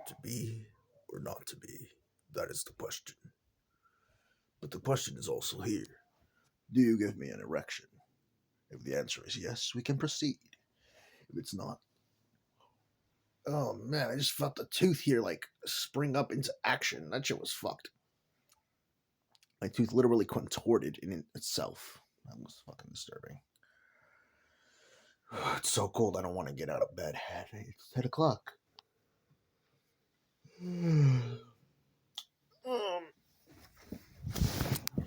To be or not to be? That is the question. But the question is also here. Do you give me an erection? If the answer is yes, we can proceed. If it's not, oh man, I just felt the tooth here like spring up into action. That shit was fucked. My tooth literally contorted in itself. That was fucking disturbing. It's so cold, I don't want to get out of bed. It's 10 o'clock.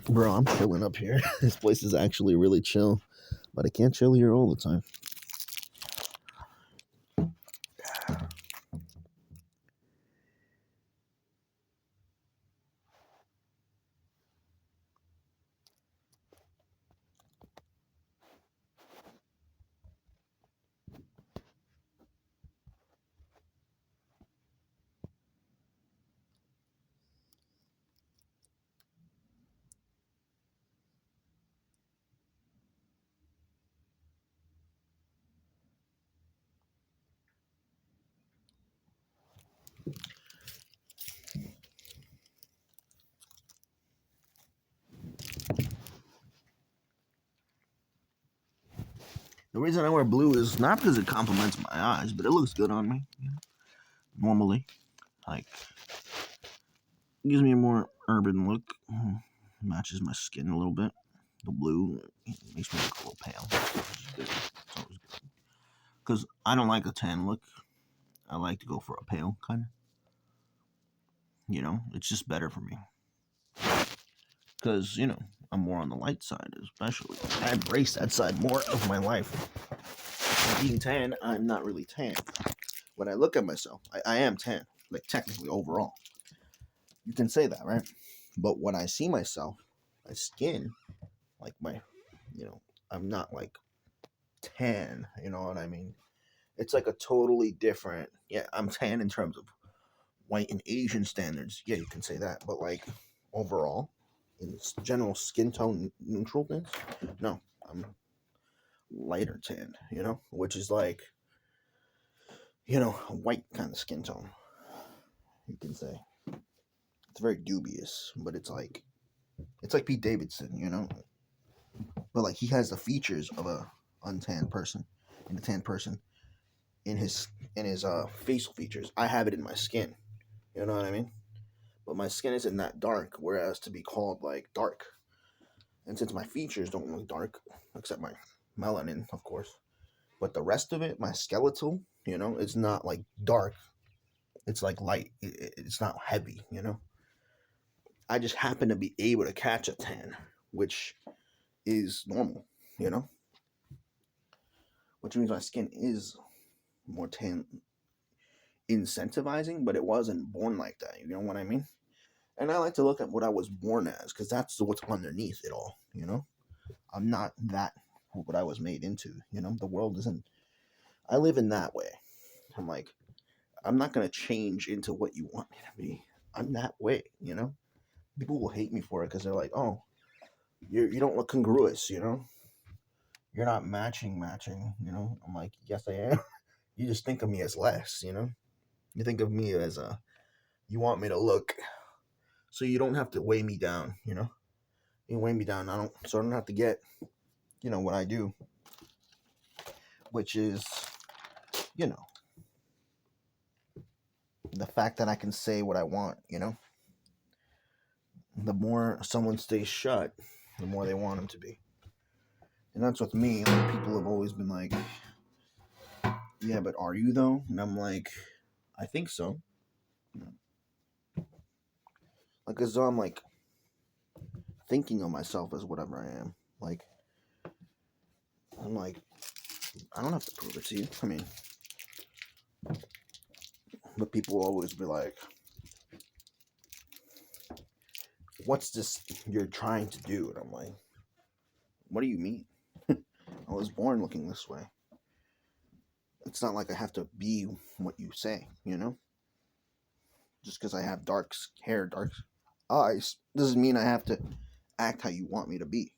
Bro, I'm chilling up here. This place is actually really chill, but I can't chill here all the time. The reason I wear blue is not because it complements my eyes, but it looks good on me. Normally, like, it gives me a more urban look. Matches my skin a little bit. The blue makes me look a little pale. It's always good. Because I don't like a tan look. I like to go for a pale kind of. It's just better for me. Because, I'm more on the light side, especially. I embrace that side more of my life. Being tan, I'm not really tan. When I look at myself, I am tan, like technically overall. You can say that, right? But when I see myself, my skin, like I'm not like tan, you know what I mean? It's like a totally different, yeah, I'm tan in terms of white and Asian standards. Yeah, you can say that. But like overall, in general skin tone neutralness, no, I'm lighter tan, which is like, a white kind of skin tone, you can say. It's very dubious, but it's like Pete Davidson, but like he has the features of a untanned person and a tan person in his facial features. I have it in my skin. You know what I mean? But my skin isn't that dark, whereas to be called like dark. And since my features don't look dark, except my melanin, of course, but the rest of it, my skeletal, it's not like dark. It's like light. It's not heavy. I just happen to be able to catch a tan, which is normal. You know, which means my skin is more tan incentivizing, but it wasn't born like that. You know what I mean? And I like to look at what I was born as because that's what's underneath it all. I'm not that what I was made into. The world isn't. I live in that way. I'm like, I'm not gonna change into what you want me to be. I'm that way. People will hate me for it because they're like, oh, you don't look congruous. You're not matching. I'm like, yes, I am. You just think of me as less. You think of me as you want me to look so you don't have to weigh me down. You weigh me down. I don't have to get what I do, which is you know the fact that I can say what I want. The more someone stays shut, the more they want them to be. And that's with me. Like, people have always been like, yeah, but are you though? And I'm like, I think so. Like, as though I'm like thinking of myself as whatever I am. Like, I'm like, I don't have to prove it to you. I mean, but people will always be like, what's this you're trying to do? And I'm like, what do you mean? I was born looking this way. It's not like I have to be what you say, Just because I have dark hair, dark eyes, doesn't mean I have to act how you want me to be.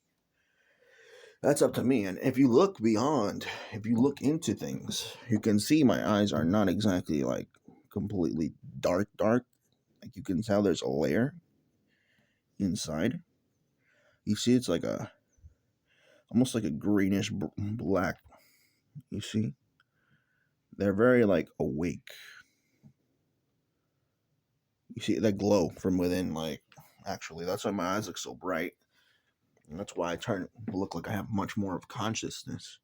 That's up to me. And if you look beyond, if you look into things, you can see my eyes are not exactly like completely dark, dark. Like you can tell there's a layer inside. You see, it's like a almost like a greenish black. You see, they're very like awake. You see that glow from within. Like actually, that's why my eyes look so bright, and that's why I turn look like I have much more of consciousness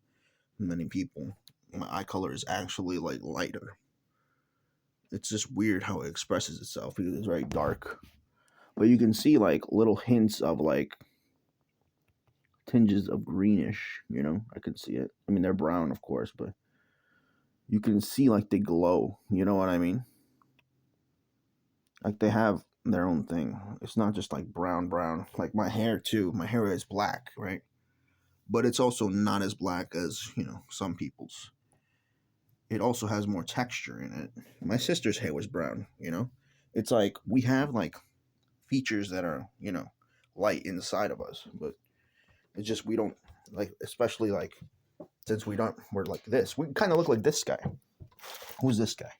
than many people. My eye color is actually like lighter. It's just weird how it expresses itself because it's very dark. But you can see like little hints of like tinges of greenish, I can see it. I mean, they're brown, of course, but you can see like they glow. You know what I mean? Like they have their own thing. It's not just like brown, brown. Like my hair, too. My hair is black, right? But it's also not as black as, some people's. It also has more texture in it. My sister's hair was brown, It's like we have like features that are, light inside of us, but it's just we don't like, especially like since we're like this. We kind of look like this guy. Who's this guy?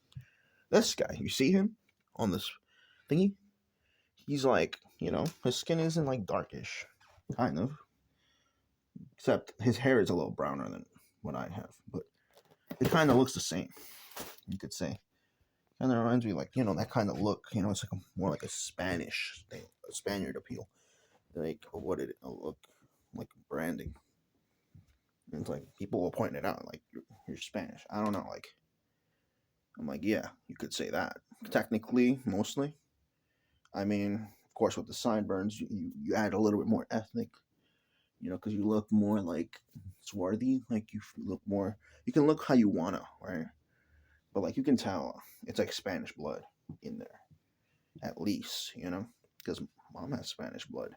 This guy. You see him on this thingy? He's like, his skin isn't like darkish, kind of. Except his hair is a little browner than what I have, but it kind of looks the same. You could say. Kind of reminds me like that kind of look. It's like more like a Spanish thing, a Spaniard appeal. Like what did it look like branding? And it's like people will point it out like you're Spanish. I don't know. Like I'm like yeah, you could say that. Technically, mostly. I mean, of course, with the sideburns, you add a little bit more ethnic. Because you look more like swarthy. Like you look more. You can look how you wanna, right? But like you can tell, it's like Spanish blood in there, at least. Because mom has Spanish blood.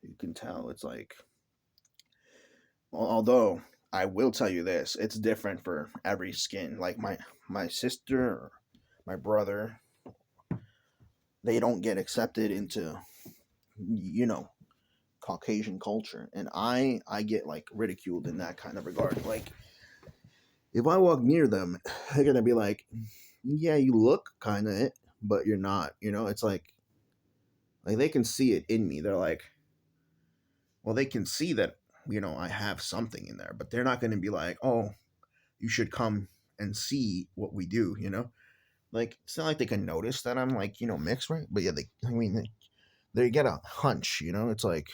You can tell it's like. Although I will tell you this, it's different for every skin. Like my sister, or my brother, they don't get accepted into, you know, Caucasian culture, and I get like ridiculed in that kind of regard. Like if I walk near them, they're gonna be like, "Yeah, you look kind of it, but you're not." It's like they can see it in me. They're like, well, they can see that I have something in there, but they're not gonna be like, "Oh, you should come and see what we do." Like it's not like they can notice that I'm like mixed, right? But yeah, I mean, they get a hunch. It's like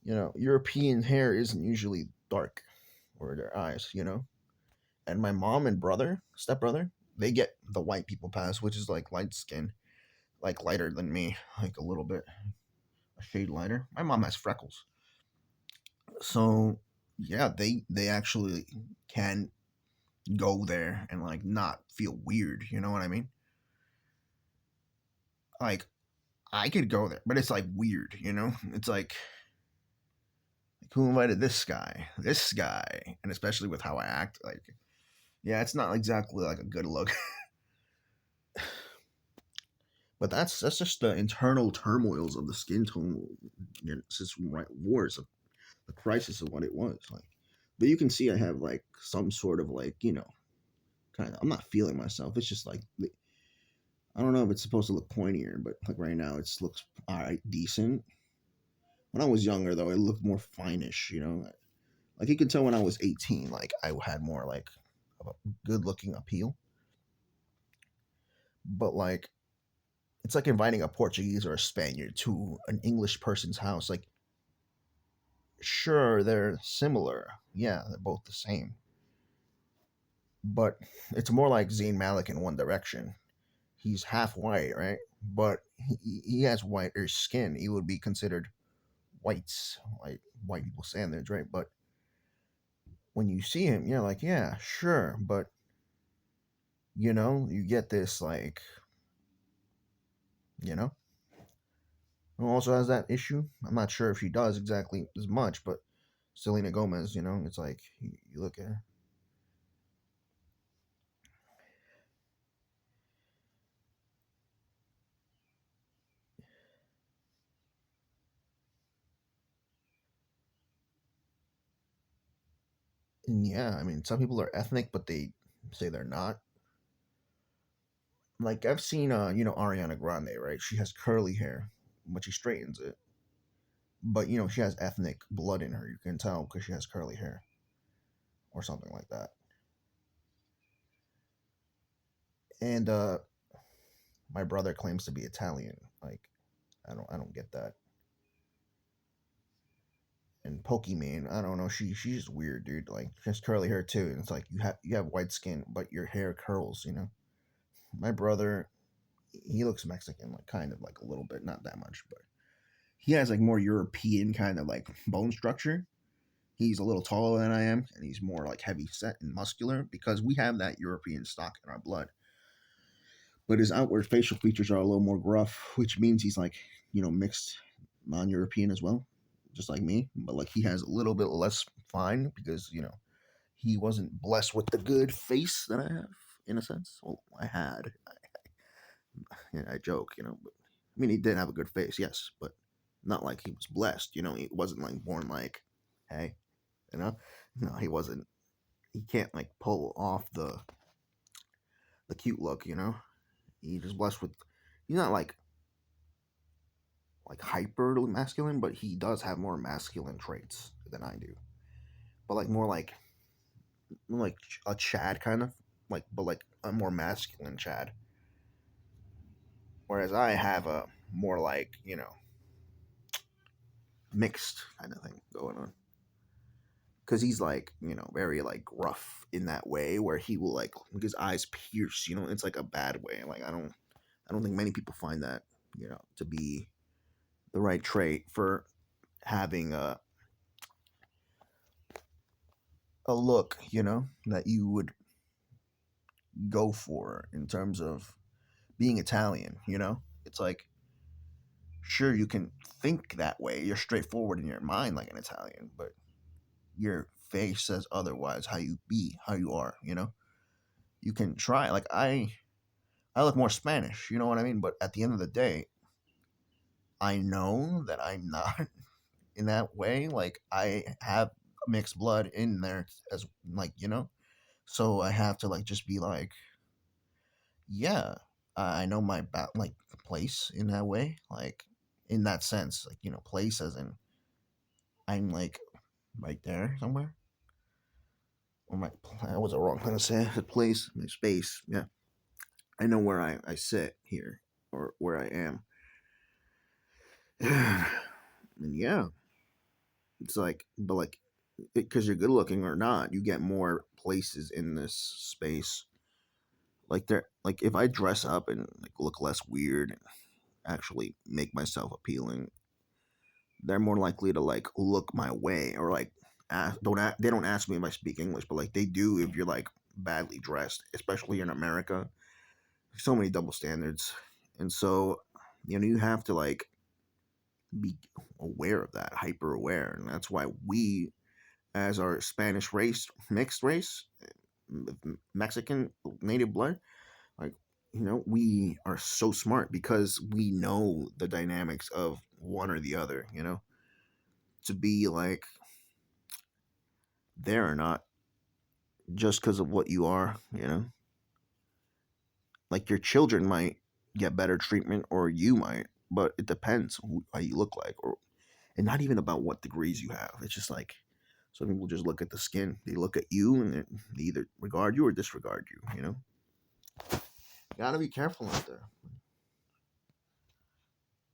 European hair isn't usually dark or their eyes, And my mom and brother, stepbrother, they get the white people pass, which is like light skin, like lighter than me, like a little bit, a shade lighter. My mom has freckles, so yeah, they actually can go there and like not feel weird. You know what I mean? Like I could go there, but it's like weird. It's like who invited this guy? This guy, and especially with how I act, like yeah, it's not exactly like a good look. But that's just the internal turmoils of the skin tone. It's just right wars of the crisis of what it was like. But you can see I have like some sort of like kind of. I'm not feeling myself. It's just like I don't know if it's supposed to look pointier, but like right now it looks all right, decent. When I was younger though, it looked more finish. Like you can tell when I was 18, like I had more like of a good looking appeal. But like it's like inviting a Portuguese or a Spaniard to an English person's house. Like sure they're similar, yeah, they're both the same, but it's more like Zayn Malik in One Direction. He's half white, right? But he has whiter skin. He would be considered whites, like white people standards, right? But when you see him, you're like, yeah, sure, but you get this like, you know, who also has that issue. I'm not sure if she does exactly as much, but Selena Gomez, it's like you look at her. And yeah, I mean, some people are ethnic, but they say they're not. Like I've seen, Ariana Grande, right? She has curly hair, but she straightens it. But she has ethnic blood in her. You can tell because she has curly hair or something like that. And my brother claims to be Italian. Like I don't get that. And Pokimane, I don't know. She's weird, dude. Like she has curly hair too, and it's like you have white skin, but your hair curls. My brother, he looks Mexican, like kind of like a little bit, not that much, but he has like more European kind of like bone structure. He's a little taller than I am, and he's more like heavy set and muscular because we have that European stock in our blood. But his outward facial features are a little more gruff, which means he's like, mixed non-European as well, just like me. But like he has a little bit less fine because he wasn't blessed with the good face that I have, in a sense. Well, I had. I joke, but I mean he did have a good face, yes, but not like he was blessed. He wasn't like born like, hey, you know, no, he wasn't. He can't like pull off the cute look. He just blessed with. He's not like hyper masculine, but he does have more masculine traits than I do. But like more like a Chad kind of but like a more masculine Chad. Whereas I have a more like mixed kind of thing going on. Because he's like very like rough in that way where he will like his eyes pierce. It's like a bad way. Like I don't think many people find that to be the right trait for having a look, that you would go for in terms of being Italian, It's like, sure, you can think that way. You're straightforward in your mind like an Italian, but your face says otherwise, how you are, You can try. Like, I look more Spanish, you know what I mean? But at the end of the day, I know that I'm not in that way. Like, I have mixed blood in there as, like, So I have to, like, just be like, yeah, I know my like place in that way, like in that sense, like place as in I'm like right there somewhere. Or my I was a wrong thing to say. The place, my space. Yeah, I know where I sit here or where I am. And yeah, it's like, but like, because you're good looking or not, you get more places in this space. Like like if I dress up and like look less weird and actually make myself appealing, they're more likely to like look my way or like they don't ask me if I speak English, but like they do if you're like badly dressed, especially in America. So many double standards, and so you have to like be aware of that, hyper aware, and that's why we, as our Spanish race, mixed race, Mexican native blood, like we are so smart because we know the dynamics of one or the other. To be like there or not just because of what you are, Like your children might get better treatment or you might, but it depends how you look like, and not even about what degrees you have. It's just like some people just look at the skin. They look at you and they either regard you or disregard you. You gotta be careful out there.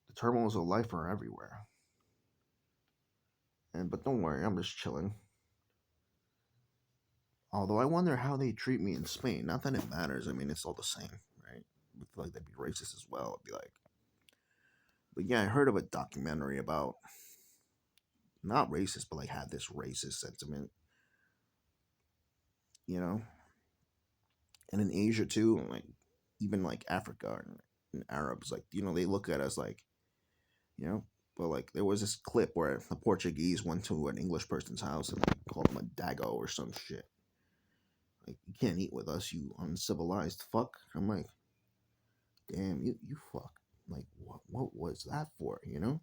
The turmoils of life are everywhere. But don't worry, I'm just chilling. Although I wonder how they treat me in Spain. Not that it matters. I mean, it's all the same, right? I feel like they'd be racist as well. It'd be like, but yeah, I heard of a documentary about not racist, but like had this racist sentiment, you know. And in Asia too, and like even like Africa and Arabs, like they look at us like, you know. But like there was this clip where the Portuguese went to an English person's house and like called him a dago or some shit. Like you can't eat with us, you uncivilized fuck. I'm like, damn, you fuck. Like what was that for? And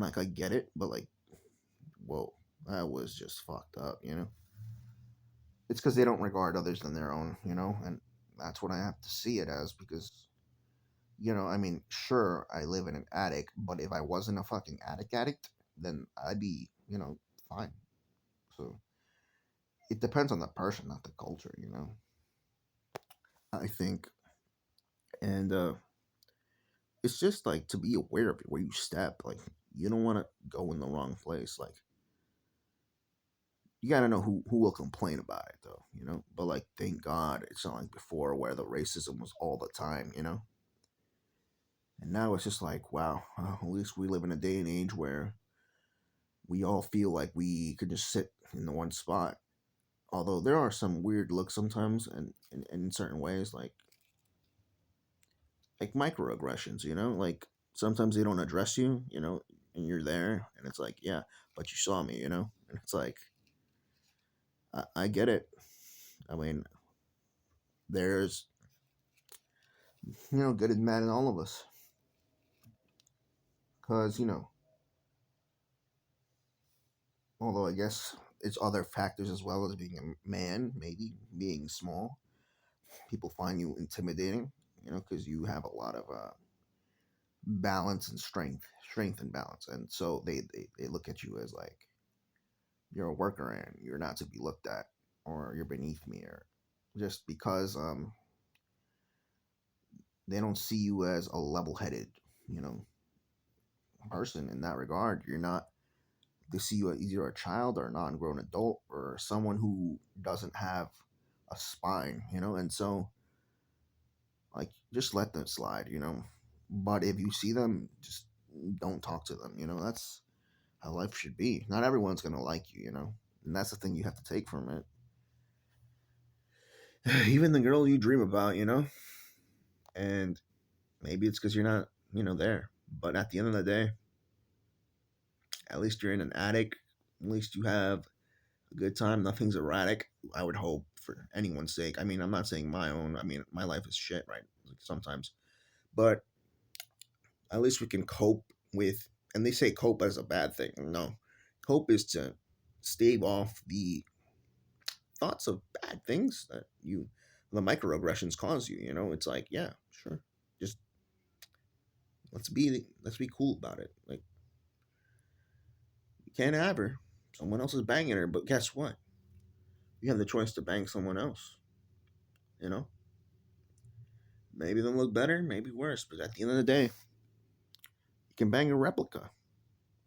like I get it, but like, whoa, that was just fucked up. It's because they don't regard others than their own, and That's what I have to see it as because, I mean, sure, I live in an attic, but if I wasn't a fucking addict, then I'd be, fine. So it depends on the person, not the culture. I think. And it's just like to be aware of where you step. Like, you don't want to go in the wrong place. Like, you gotta know who will complain about it though. But like, thank God it's not like before where the racism was all the time. And now it's just like, wow, at least we live in a day and age where we all feel like we could just sit in the one spot. Although there are some weird looks sometimes, and in certain ways, like microaggressions. Like sometimes they don't address you, and you're there, and it's like, yeah, but you saw me, and it's like, I get it. I mean, there's good and bad in all of us, because although I guess it's other factors as well as being a man, maybe being small, people find you intimidating, because you have a lot of balance and strength and balance, and so they look at you as like you're a worker and you're not to be looked at, or you're beneath me, or just because they don't see you as a level-headed you know person in that regard. You're not. They see you as either a child or a non-grown adult or someone who doesn't have a spine, and so like just let them slide. But if you see them, just don't talk to them. That's how life should be. Not everyone's gonna like you, and that's the thing you have to take from it. Even the girl you dream about, and maybe it's because you're not there. But at the end of the day, at least you're in an attic. At least you have a good time. Nothing's erratic. I would hope for anyone's sake. I mean, I'm not saying my own. I mean, my life is shit, right? Like sometimes, but at least we can cope with. And they say cope as a bad thing. No, cope is to stave off the thoughts of bad things that the microaggressions cause you. It's like, yeah, sure, just let's be cool about it. Like, you can't have her. Someone else is banging her, but guess what? You have the choice to bang someone else. You know, maybe they'll look better, maybe worse, but at the end of the day, you can bang a replica.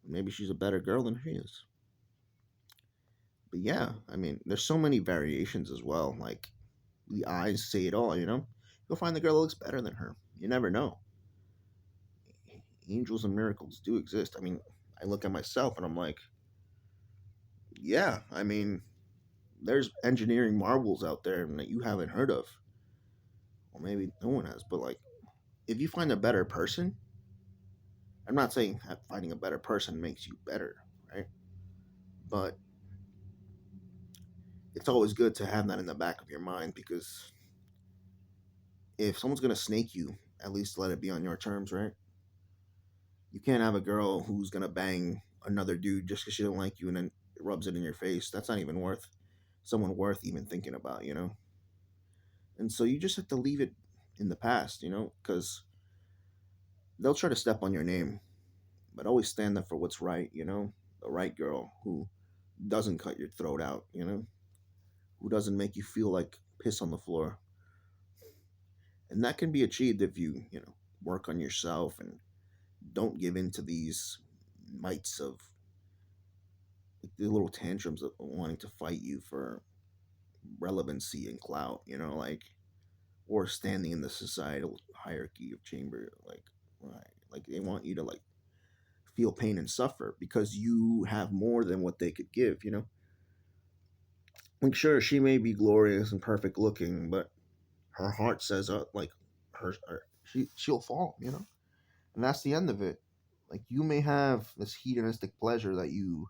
Maybe she's a better girl than she is. But yeah, I mean, there's so many variations as well. Like, the eyes say it all. You'll find the girl that looks better than her. You never know. Angels and miracles do exist. I mean, I look at myself and I'm like, yeah, I mean, there's engineering marvels out there that you haven't heard of, or maybe no one has. But like, if you find a better person, I'm not saying that finding a better person makes you better, right? But it's always good to have that in the back of your mind because if someone's gonna snake you, at least let it be on your terms, right? You can't have a girl who's gonna bang another dude just because she don't like you and then rubs it in your face. That's not even worth someone worth even thinking about. And so you just have to leave it in the past, because they'll try to step on your name, but always stand up for what's right. The right girl who doesn't cut your throat out, who doesn't make you feel like piss on the floor. And that can be achieved if you work on yourself and don't give in to these mites of like, the little tantrums of wanting to fight you for relevancy and clout, like, or standing in the societal hierarchy of chamber, like, right, like they want you to like feel pain and suffer because you have more than what they could give. Like, sure, she may be glorious and perfect looking, but her heart says, like, she'll fall, and that's the end of it. Like, you may have this hedonistic pleasure that you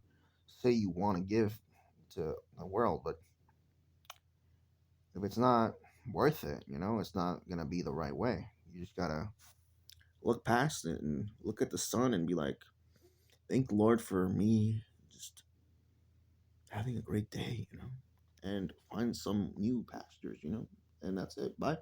say you want to give to the world, but if it's not worth it, it's not gonna be the right way. You just gotta look past it and look at the sun and be like, thank the Lord for me just having a great day, and find some new pastures. And that's it. Bye.